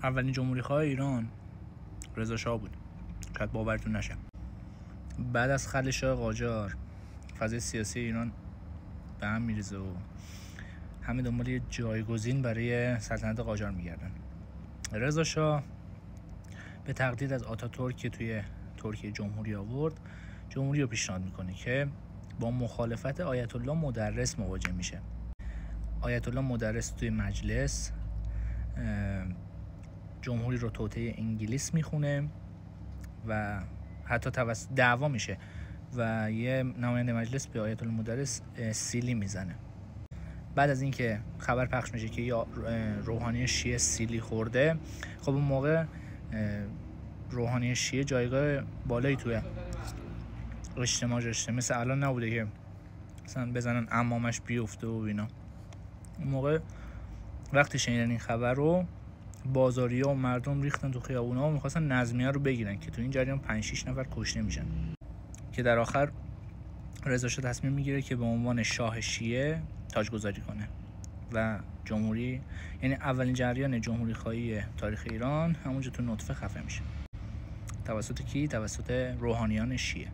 اولین جمهوری‌خواه ایران رضا شاه بود. شاید باورتون نشه. بعد از خلع شاه قاجار فضای سیاسی ایران به هم میریزه و همه دنبال یه جایگزین برای سلطنت قاجار میگردن. رضا شاه به تقلید از آتاتورک که توی ترکیه جمهوری آورد، جمهوری رو پیشنهاد میکنه که با مخالفت آیت الله مدرس مواجه میشه. آیت الله مدرس توی مجلس جمهوری رو توطئه انگلیس میخونه و حتی دعوا میشه و یه نماینده مجلس به آیت الله مدرس سیلی میزنه. بعد از اینکه خبر پخش میشه که یا روحانی شیعه سیلی خورده، خب اون موقع روحانی شیعه جایگاه بالایی توی اجتماع داشته، مثل الان نبوده که مثلا بزنن عمامش بیفته و اینا. اون موقع وقتی شنیدن این خبر رو، بازاریا و مردم ریختن تو خیابونا و میخواستن نظمیه رو بگیرن که تو این جریان 5-6 نفر کشته میشن، که در آخر رضا شاه تصمیم میگیره که به عنوان شاه شیعه تاجگذاری کنه و جمهوری، یعنی اولین جریان جمهوری خواهی تاریخ ایران همونجا تو نطفه خفه میشه. توسط کی؟ توسط روحانیان شیعه.